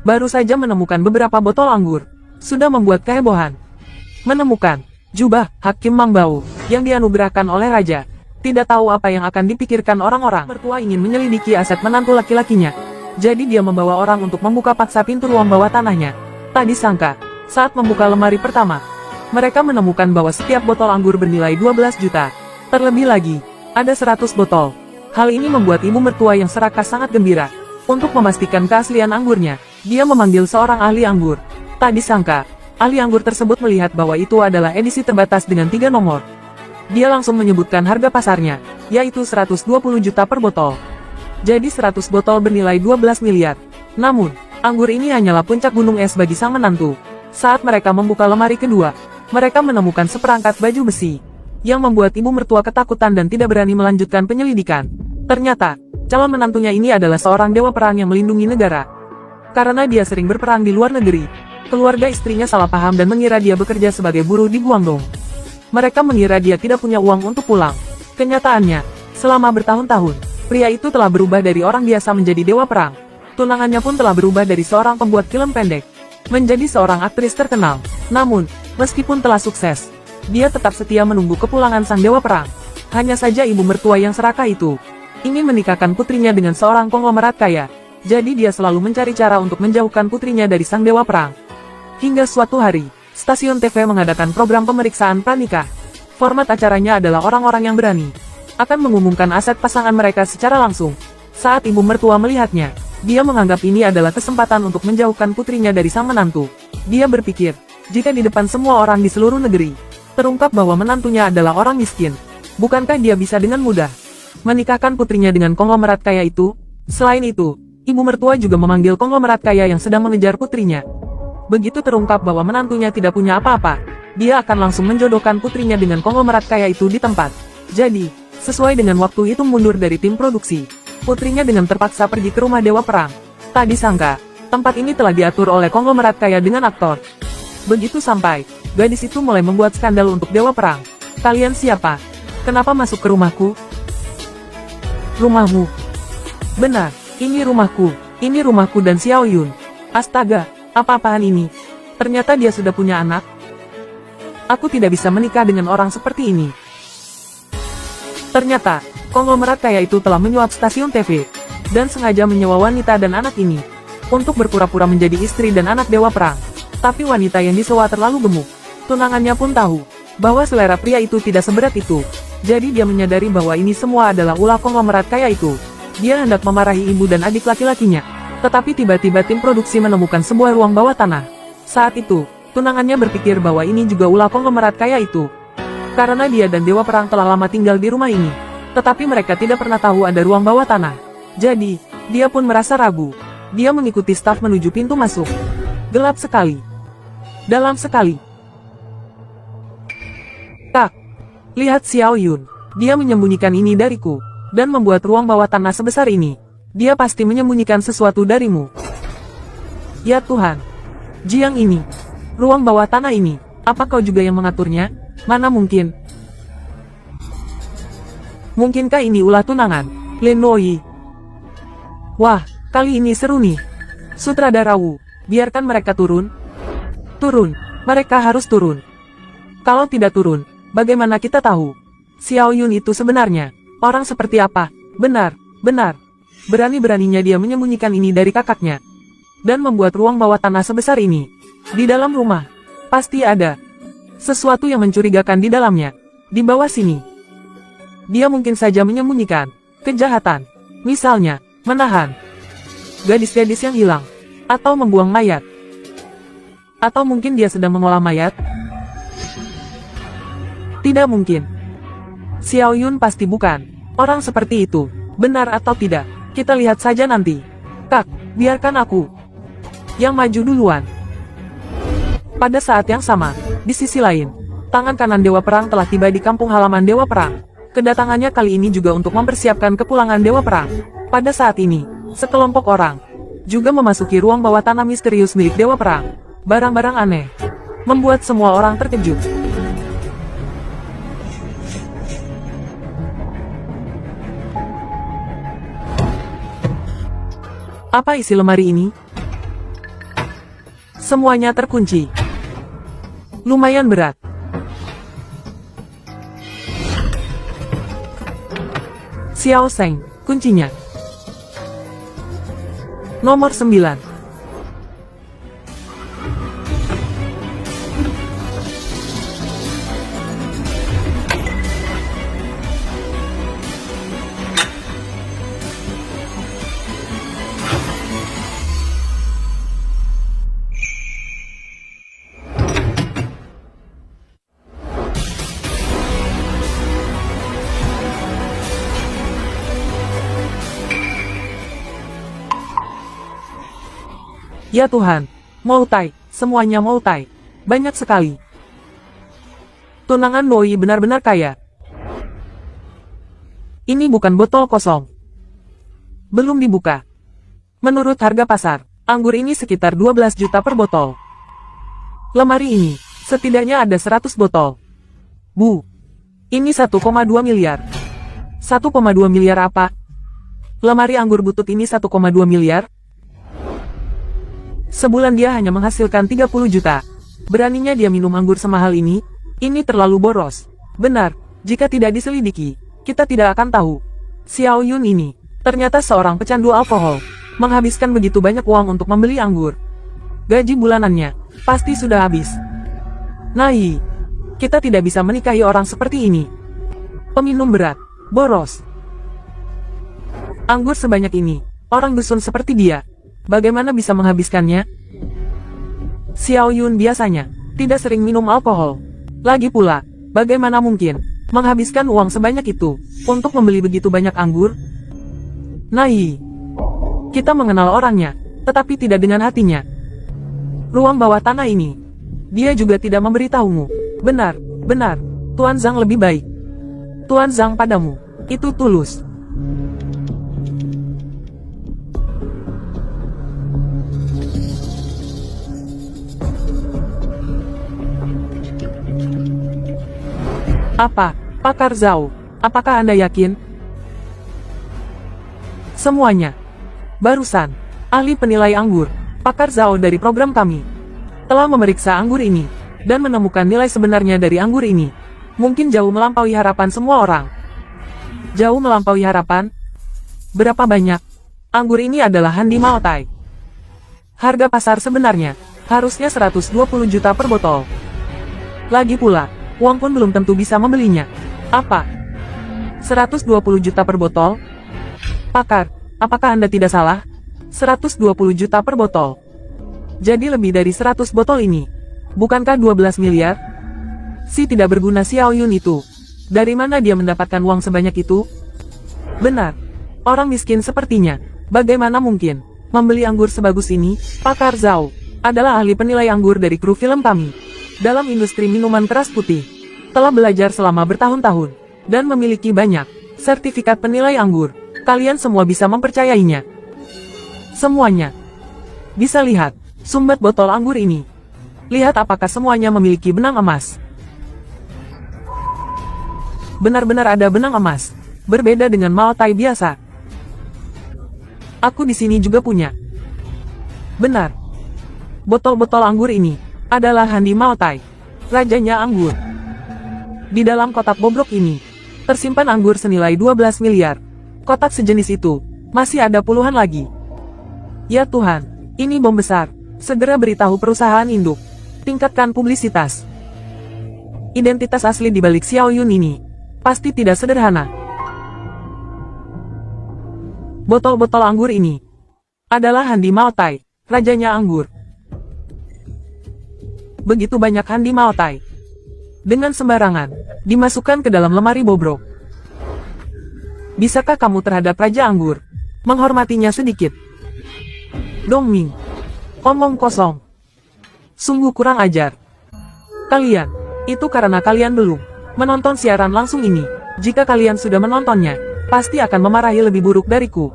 Baru saja menemukan beberapa botol anggur. Sudah membuat kehebohan. Menemukan jubah Hakim Mangbao yang dianugerahkan oleh raja. Tidak tahu apa yang akan dipikirkan orang-orang. Mertua ingin menyelidiki aset menantu laki-lakinya. Jadi dia membawa orang untuk membuka paksa pintu ruang bawah tanahnya. Tak disangka, saat membuka lemari pertama, mereka menemukan bahwa setiap botol anggur bernilai 12 juta. Terlebih lagi, ada 100 botol. Hal ini membuat ibu mertua yang serakah sangat gembira. Untuk memastikan keaslian anggurnya, dia memanggil seorang ahli anggur. Tak disangka, ahli anggur tersebut melihat bahwa itu adalah edisi terbatas dengan 3 nomor. Dia langsung menyebutkan harga pasarnya, yaitu 120 juta per botol. Jadi 100 botol bernilai 12 miliar. Namun, anggur ini hanyalah puncak gunung es bagi sang menantu. Saat mereka membuka lemari kedua, mereka menemukan seperangkat baju besi, yang membuat ibu mertua ketakutan dan tidak berani melanjutkan penyelidikan. Ternyata, calon menantunya ini adalah seorang dewa perang yang melindungi negara. Karena dia sering berperang di luar negeri, keluarga istrinya salah paham dan mengira dia bekerja sebagai buruh di Guangdong. Mereka mengira dia tidak punya uang untuk pulang. Kenyataannya, selama bertahun-tahun, pria itu telah berubah dari orang biasa menjadi dewa perang. Tunangannya pun telah berubah dari seorang pembuat film pendek menjadi seorang aktris terkenal. Namun, meskipun telah sukses, dia tetap setia menunggu kepulangan sang dewa perang. Hanya saja ibu mertua yang serakah itu ingin menikahkan putrinya dengan seorang konglomerat kaya. Jadi dia selalu mencari cara untuk menjauhkan putrinya dari sang dewa perang. Hingga suatu hari, stasiun TV mengadakan program pemeriksaan pranikah. Format acaranya adalah orang-orang yang berani akan mengumumkan aset pasangan mereka secara langsung. Saat ibu mertua melihatnya, dia menganggap ini adalah kesempatan untuk menjauhkan putrinya dari sang menantu. Dia berpikir, jika di depan semua orang di seluruh negeri terungkap bahwa menantunya adalah orang miskin, bukankah dia bisa dengan mudah menikahkan putrinya dengan konglomerat kaya itu? Selain itu, ibu mertua juga memanggil konglomerat kaya yang sedang mengejar putrinya. Begitu terungkap bahwa menantunya tidak punya apa-apa, dia akan langsung menjodohkan putrinya dengan konglomerat kaya itu di tempat. Jadi, sesuai dengan waktu hitung mundur dari tim produksi, putrinya dengan terpaksa pergi ke rumah dewa perang. Tak disangka, tempat ini telah diatur oleh konglomerat kaya dengan aktor. Begitu sampai, gadis itu mulai membuat skandal untuk dewa perang. Kalian siapa? Kenapa masuk ke rumahku? Rumahmu? Benar, ini rumahku. Ini rumahku dan Xiao Yun. Astaga, apa-apaan ini? Ternyata dia sudah punya anak. Aku tidak bisa menikah dengan orang seperti ini. Ternyata, konglomerat kaya itu telah menyuap stasiun TV, dan sengaja menyewa wanita dan anak ini untuk berpura-pura menjadi istri dan anak dewa perang. Tapi wanita yang disewa terlalu gemuk. Tunangannya pun tahu bahwa selera pria itu tidak seberat itu. Jadi dia menyadari bahwa ini semua adalah ulah konglomerat kaya itu. Dia hendak memarahi ibu dan adik laki-lakinya. Tetapi tiba-tiba tim produksi menemukan sebuah ruang bawah tanah. Saat itu, tunangannya berpikir bahwa ini juga ulah konglomerat kaya itu. Karena dia dan dewa perang telah lama tinggal di rumah ini. Tetapi mereka tidak pernah tahu ada ruang bawah tanah. Jadi, dia pun merasa ragu. Dia mengikuti staf menuju pintu masuk. Gelap sekali. Dalam sekali. Tak. Lihat Xiao Yun. Dia menyembunyikan ini dariku. Dan membuat ruang bawah tanah sebesar ini. Dia pasti menyembunyikan sesuatu darimu. Ya Tuhan. Jiang ini. Ruang bawah tanah ini. Apa kau juga yang mengaturnya? Mana mungkin? Mungkinkah ini ulah tunangan? Lin Noi. Wah, kali ini seru nih. Sutradara Wu, biarkan mereka turun. Turun. Mereka harus turun. Kalau tidak turun, bagaimana kita tahu Xiao Yun itu sebenarnya orang seperti apa? Benar, benar. Berani-beraninya dia menyembunyikan ini dari kakaknya. Dan membuat ruang bawah tanah sebesar ini. Di dalam rumah, pasti ada sesuatu yang mencurigakan di dalamnya. Di bawah sini, dia mungkin saja menyembunyikan kejahatan. Misalnya, menahan gadis-gadis yang hilang. Atau membuang mayat. Atau mungkin dia sedang mengolah mayat. Tidak mungkin. Xiao Yun pasti bukan orang seperti itu. Benar atau tidak, kita lihat saja nanti. Kak, biarkan aku yang maju duluan. Pada saat yang sama, di sisi lain, tangan kanan Dewa Perang telah tiba di kampung halaman Dewa Perang. Kedatangannya kali ini juga untuk mempersiapkan kepulangan Dewa Perang. Pada saat ini, sekelompok orang juga memasuki ruang bawah tanah misterius milik Dewa Perang. Barang-barang aneh membuat semua orang terkejut. Apa isi lemari ini? Semuanya terkunci. Lumayan berat. Xiao Sheng, kuncinya. Nomor 9. Ya Tuhan, multai, semuanya multai. Banyak sekali. Tunangan Doi benar-benar kaya. Ini bukan botol kosong. Belum dibuka. Menurut harga pasar, anggur ini sekitar 12 juta per botol. Lemari ini, setidaknya ada 100 botol. Bu, ini 1,2 miliar. 1,2 miliar apa? Lemari anggur butut ini 1,2 miliar? Sebulan dia hanya menghasilkan 30 juta. Beraninya dia minum anggur semahal ini? Ini terlalu boros. Benar, jika tidak diselidiki, kita tidak akan tahu. Xiao Yun ini, ternyata seorang pecandu alkohol. Menghabiskan begitu banyak uang untuk membeli anggur. Gaji bulanannya, pasti sudah habis. Nahi, kita tidak bisa menikahi orang seperti ini. Peminum berat, boros. Anggur sebanyak ini, orang dusun seperti dia. Bagaimana bisa menghabiskannya? Xiao Yun biasanya tidak sering minum alkohol. Lagi pula, bagaimana mungkin menghabiskan uang sebanyak itu untuk membeli begitu banyak anggur? Nahi, kita mengenal orangnya, tetapi tidak dengan hatinya. Ruang bawah tanah ini, dia juga tidak memberitahumu. Benar, benar, Tuan Zhang lebih baik. Tuan Zhang padamu, itu tulus. Apa, Pakar Zhao? Apakah Anda yakin? Semuanya. Barusan, ahli penilai anggur, Pakar Zhao dari program kami, telah memeriksa anggur ini, dan menemukan nilai sebenarnya dari anggur ini. Mungkin jauh melampaui harapan semua orang. Jauh melampaui harapan? Berapa banyak? Anggur ini adalah Handi Maotai. Harga pasar sebenarnya, harusnya 120 juta per botol. Lagi pula, uang pun belum tentu bisa membelinya. Apa? 120 juta per botol? Pakar, apakah Anda tidak salah? 120 juta per botol. Jadi lebih dari 100 botol ini. Bukankah 12 miliar? Si tidak berguna Xiao Yun itu. Dari mana dia mendapatkan uang sebanyak itu? Benar. Orang miskin sepertinya. Bagaimana mungkin membeli anggur sebagus ini? Pakar Zhao adalah ahli penilai anggur dari kru film kami. Dalam industri minuman keras putih, telah belajar selama bertahun-tahun, dan memiliki banyak sertifikat penilai anggur. Kalian semua bisa mempercayainya. Semuanya. Bisa lihat, sumbat botol anggur ini. Lihat apakah semuanya memiliki benang emas. Benar-benar ada benang emas, berbeda dengan Maotai biasa. Aku di sini juga punya. Benar. Botol-botol anggur ini adalah Handi Maotai, rajanya anggur. Di dalam kotak bobrok ini, tersimpan anggur senilai 12 miliar. Kotak sejenis itu, masih ada puluhan lagi. Ya Tuhan, ini bom besar. Segera beritahu perusahaan induk. Tingkatkan publisitas. Identitas asli di balik Xiao Yun ini, pasti tidak sederhana. Botol-botol anggur ini adalah Handi Maotai, rajanya anggur. Begitu banyak Handi Maotai. Dengan sembarangan, dimasukkan ke dalam lemari bobrok. Bisakah kamu terhadap Raja Anggur menghormatinya sedikit? Dongming. Omong kosong. Sungguh kurang ajar. Kalian, itu karena kalian belum menonton siaran langsung ini. Jika kalian sudah menontonnya, pasti akan memarahi lebih buruk dariku.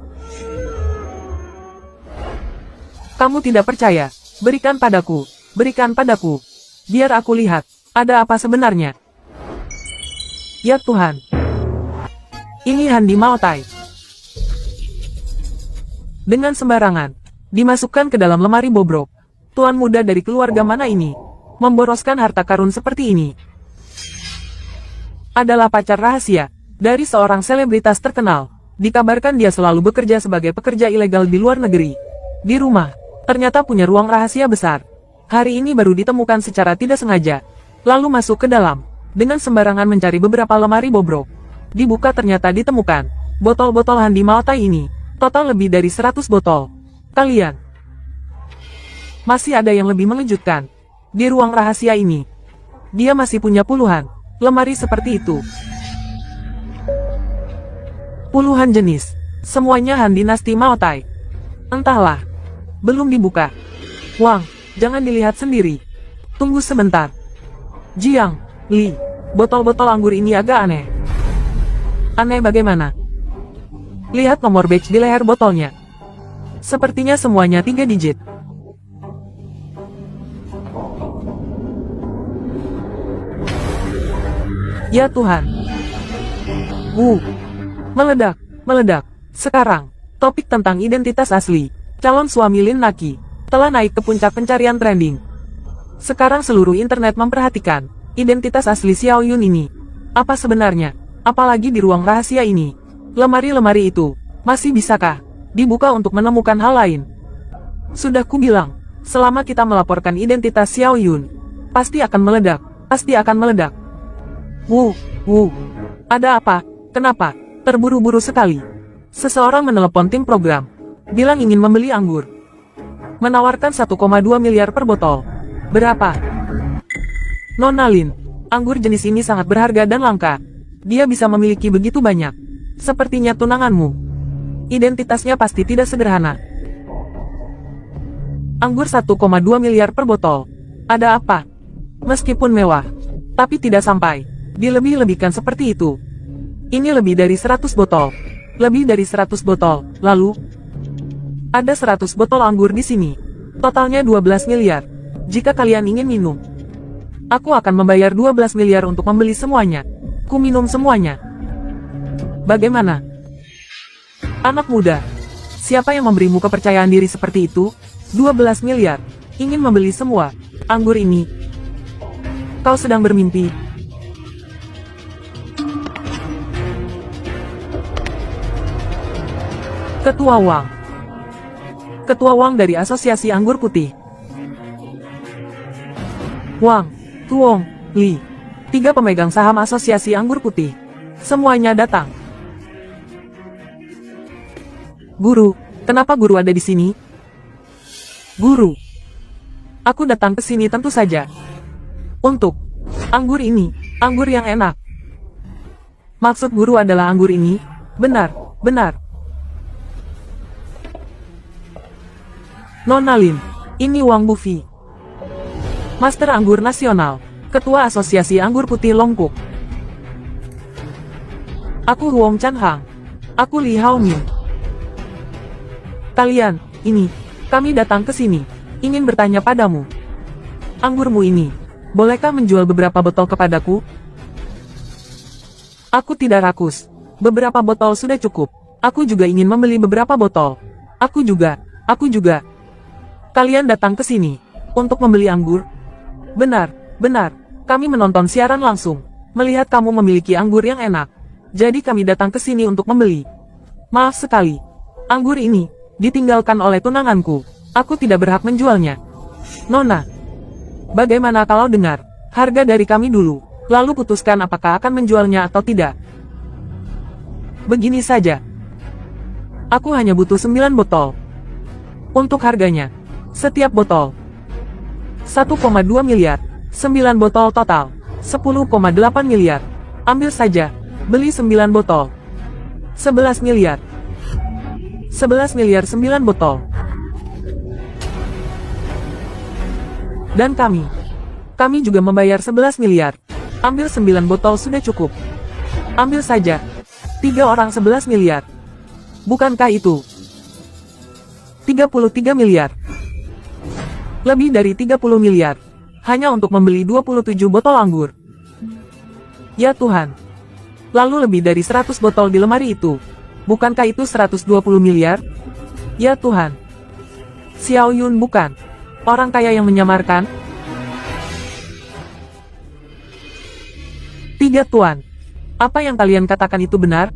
Kamu tidak percaya? Berikan padaku. Berikan padaku. Biar aku lihat, ada apa sebenarnya. Ya Tuhan. Ini Handi Maotai. Dengan sembarangan, dimasukkan ke dalam lemari bobrok. Tuan muda dari keluarga mana ini? Memboroskan harta karun seperti ini. Adalah pacar rahasia dari seorang selebritas terkenal. Dikabarkan dia selalu bekerja sebagai pekerja ilegal di luar negeri. Di rumah, ternyata punya ruang rahasia besar. Hari ini baru ditemukan secara tidak sengaja. Lalu masuk ke dalam, dengan sembarangan mencari beberapa lemari bobrok. Dibuka ternyata ditemukan botol-botol Handi Maltai ini. Total lebih dari 100 botol. Kalian, masih ada yang lebih mengejutkan. Di ruang rahasia ini, dia masih punya puluhan lemari seperti itu. Puluhan jenis, semuanya Han dinasti Maotai. Entahlah, belum dibuka. Wang, jangan dilihat sendiri. Tunggu sebentar. Jiang, Li, botol-botol anggur ini agak aneh. Aneh bagaimana? Lihat nomor batch di leher botolnya. Sepertinya semuanya 3 digit. Ya Tuhan. Meledak, meledak. Sekarang, topik tentang identitas asli calon suami Lin Naqi telah naik ke puncak pencarian trending. Sekarang seluruh internet memperhatikan identitas asli Xiao Yun ini. Apa sebenarnya? Apalagi di ruang rahasia ini. Lemari-lemari itu masih bisakah dibuka untuk menemukan hal lain? Sudah kubilang, selama kita melaporkan identitas Xiao Yun, pasti akan meledak, pasti akan meledak. Ada apa? Kenapa? Terburu-buru sekali. Seseorang menelepon tim program, bilang ingin membeli anggur. Menawarkan 1,2 miliar per botol. Berapa? Nona Lin, anggur jenis ini sangat berharga dan langka. Dia bisa memiliki begitu banyak. Sepertinya tunanganmu. Identitasnya pasti tidak sederhana. Anggur 1,2 miliar per botol. Ada apa? Meskipun mewah, tapi tidak sampai dilebih-lebihkan seperti itu. Ini lebih dari 100 botol. Lebih dari 100 botol. Lalu, ada 100 botol anggur di sini. Totalnya 12 miliar. Jika kalian ingin minum, aku akan membayar 12 miliar untuk membeli semuanya. Ku minum semuanya. Bagaimana? Anak muda, siapa yang memberimu kepercayaan diri seperti itu? 12 miliar. Ingin membeli semua anggur ini. Kau sedang bermimpi. Ketua Wang. Ketua Wang dari Asosiasi Anggur Putih. Wang, Tuong, Li. 3 pemegang saham Asosiasi Anggur Putih. Semuanya datang. Guru, kenapa guru ada di sini? Guru, aku datang ke sini tentu saja untuk anggur ini, anggur yang enak. Maksud guru adalah anggur ini? Benar, benar. Nona Lin, ini Wang Bufi, Master Anggur Nasional, Ketua Asosiasi Anggur Putih Longkuk. Aku Huong Chan Hang. Aku Li Hao Min. Kalian, kami datang ke sini, ingin bertanya padamu. Anggurmu ini, bolehkah menjual beberapa botol kepadaku? Aku tidak rakus. Beberapa botol sudah cukup. Aku juga ingin membeli beberapa botol. Aku juga. Kalian datang ke sini untuk membeli anggur? Benar, benar. Kami menonton siaran langsung, melihat kamu memiliki anggur yang enak. Jadi kami datang ke sini untuk membeli. Maaf sekali, anggur ini ditinggalkan oleh tunanganku. Aku tidak berhak menjualnya. Nona, bagaimana kalau dengar harga dari kami dulu, lalu putuskan apakah akan menjualnya atau tidak? Begini saja. Aku hanya butuh 9 botol. Untuk harganya, setiap botol 1,2 miliar, 9 botol total 10,8 miliar. Ambil saja, beli 9 botol 11 miliar. 11 miliar 9 botol. Dan kami juga membayar 11 miliar. Ambil 9 botol sudah cukup. Ambil saja, 3 orang 11 miliar. Bukankah itu 33 miliar? Lebih dari 30 miliar. Hanya untuk membeli 27 botol anggur. Ya Tuhan. Lalu lebih dari 100 botol di lemari itu. Bukankah itu 120 miliar? Ya Tuhan. Xiao Yun bukan Orang kaya yang menyamarkan? 3 Tuan. Apa yang kalian katakan itu benar?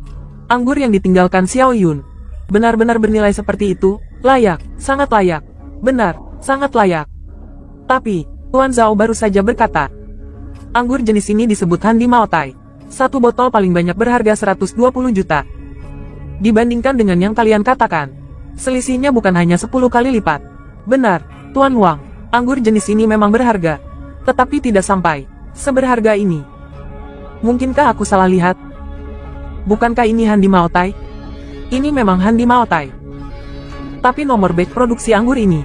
Anggur yang ditinggalkan Xiao Yun benar-benar bernilai seperti itu? Layak, sangat layak. Benar, sangat layak. Tapi, Tuan Zhao baru saja berkata, anggur jenis ini disebut Handi Maotai. Satu botol paling banyak berharga 120 juta. Dibandingkan dengan yang kalian katakan, selisihnya bukan hanya 10 kali lipat. Benar, Tuan Wang, anggur jenis ini memang berharga. Tetapi tidak sampai seberharga ini. Mungkinkah aku salah lihat? Bukankah ini Handi Maotai? Ini memang Handi Maotai. Tapi nomor batch produksi anggur ini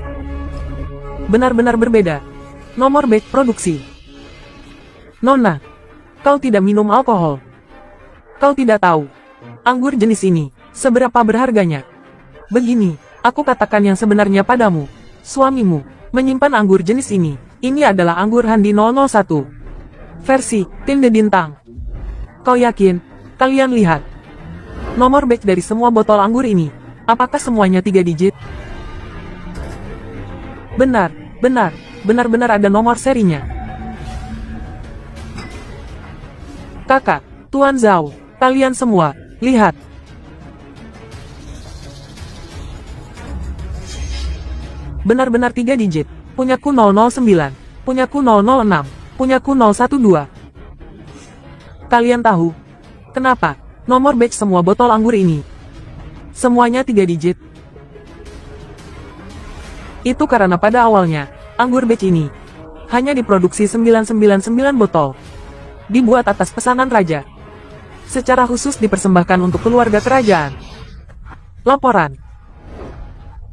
benar-benar berbeda. Nomor batch produksi. Nona, kau tidak minum alkohol. Kau tidak tahu anggur jenis ini seberapa berharganya. Begini, aku katakan yang sebenarnya padamu. Suamimu menyimpan anggur jenis ini. Ini adalah anggur Handi 001. Versi Tinde Dintang. Kau yakin? Kalian lihat. Nomor batch dari semua botol anggur ini. Apakah semuanya 3 digit? Benar, benar-benar ada nomor serinya. Kakak, Tuan Zhao, kalian semua, lihat. Benar-benar 3 digit. Punyaku 009, punyaku 006, punyaku 012. Kalian tahu kenapa nomor batch semua botol anggur ini semuanya 3 digit? Itu karena pada awalnya, anggur batch ini hanya diproduksi 999 botol. Dibuat atas pesanan raja. Secara khusus dipersembahkan untuk keluarga kerajaan. Laporan.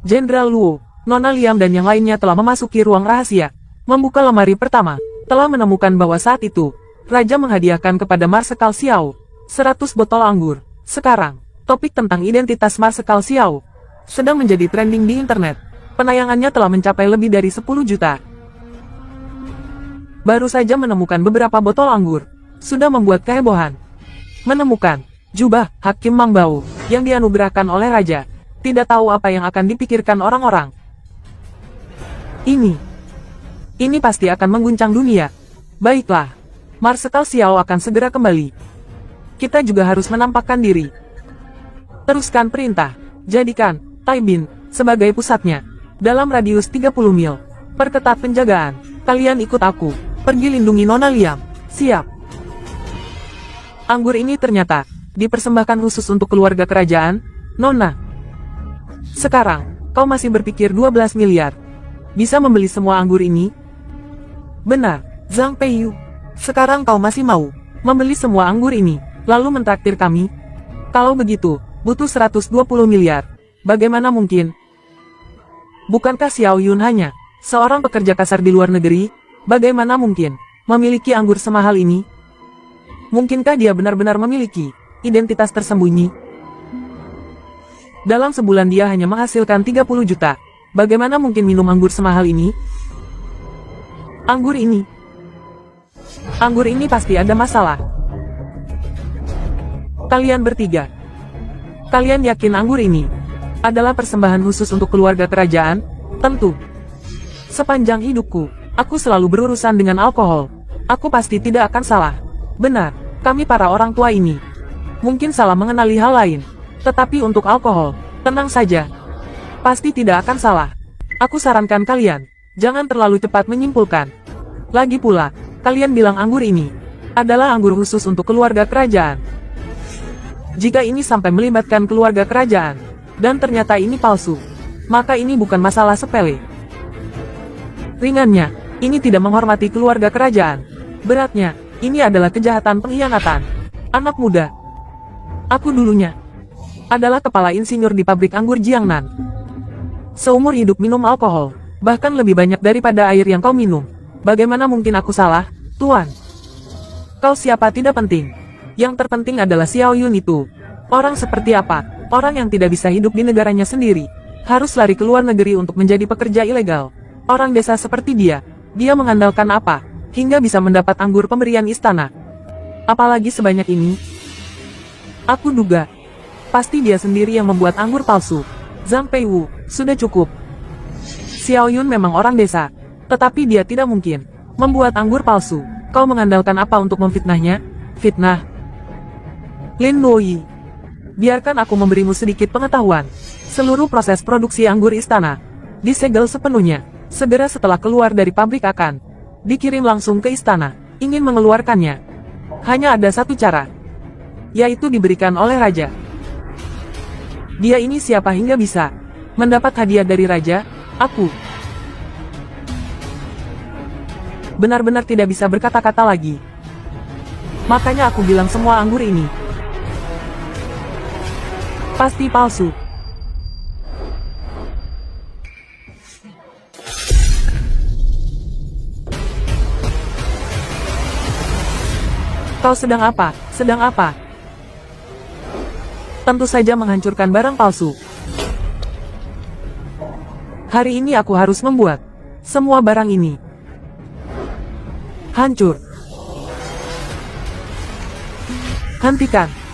Jenderal Luo, Nona Liam dan yang lainnya telah memasuki ruang rahasia. Membuka lemari pertama. Telah menemukan bahwa saat itu, Raja menghadiahkan kepada Marsekal Xiao 100 botol anggur. Sekarang, topik tentang identitas Marsekal Xiao sedang menjadi trending di internet. Penayangannya telah mencapai lebih dari 10 juta. Baru saja menemukan beberapa botol anggur, sudah membuat kehebohan. Menemukan jubah Hakim Mang Bao yang dianugerahkan oleh Raja. Tidak tahu apa yang akan dipikirkan orang-orang. Ini pasti akan mengguncang dunia. Baiklah, Marsekal Xiao akan segera kembali. Kita juga harus menampakkan diri. Teruskan perintah. Jadikan Taibin sebagai pusatnya. Dalam radius 30 mil. Perketat penjagaan. Kalian ikut aku. Pergi lindungi Nona Liam. Siap. Anggur ini ternyata dipersembahkan khusus untuk keluarga kerajaan. Nona. Sekarang, kau masih berpikir 12 miliar. Bisa membeli semua anggur ini? Benar, Zhang Peiyu. Sekarang kau masih mau membeli semua anggur ini, lalu mentraktir kami? Kalau begitu, butuh 120 miliar. Bagaimana mungkin? Bukankah Xiao Yun hanya seorang pekerja kasar di luar negeri? Bagaimana mungkin memiliki anggur semahal ini? Mungkinkah dia benar-benar memiliki identitas tersembunyi? Dalam sebulan dia hanya menghasilkan 30 juta. Bagaimana mungkin minum anggur semahal ini? Anggur ini pasti ada masalah. Kalian bertiga. Kalian yakin anggur ini adalah persembahan khusus untuk keluarga kerajaan? Tentu. Sepanjang hidupku, aku selalu berurusan dengan alkohol. Aku pasti tidak akan salah. Benar, kami para orang tua ini mungkin salah mengenali hal lain. Tetapi untuk alkohol, tenang saja. Pasti tidak akan salah. Aku sarankan kalian, jangan terlalu cepat menyimpulkan. Lagi pula, kalian bilang anggur ini adalah anggur khusus untuk keluarga kerajaan. Jika ini sampai melibatkan keluarga kerajaan, dan ternyata ini palsu, maka ini bukan masalah sepele. Ringannya, ini tidak menghormati keluarga kerajaan. Beratnya, ini adalah kejahatan pengkhianatan. Anak muda. Aku dulunya adalah kepala insinyur di pabrik anggur Jiangnan. Seumur hidup minum alkohol, bahkan lebih banyak daripada air yang kau minum. Bagaimana mungkin aku salah, Tuan? Kau siapa tidak penting. Yang terpenting adalah Xiao Yun itu. Orang seperti apa? Orang yang tidak bisa hidup di negaranya sendiri. Harus lari ke luar negeri untuk menjadi pekerja ilegal. Orang desa seperti dia mengandalkan apa? Hingga bisa mendapat anggur pemberian istana. Apalagi sebanyak ini. Aku duga, pasti dia sendiri yang membuat anggur palsu. Zhang Peiwu, sudah cukup. Xiao Yun memang orang desa, tetapi dia tidak mungkin membuat anggur palsu. Kau mengandalkan apa untuk memfitnahnya? Fitnah. Lin Luoyi, biarkan aku memberimu sedikit pengetahuan. Seluruh proses produksi anggur istana disegel sepenuhnya. Segera setelah keluar dari pabrik akan dikirim langsung ke istana. Ingin mengeluarkannya, hanya ada satu cara, yaitu diberikan oleh raja. Dia ini siapa hingga bisa mendapat hadiah dari raja? Aku benar-benar tidak bisa berkata-kata lagi. Makanya aku bilang semua anggur ini pasti palsu. Kau sedang apa? Sedang apa? Tentu saja menghancurkan barang palsu. Hari ini aku harus membuat semua barang ini hancur. Hentikan.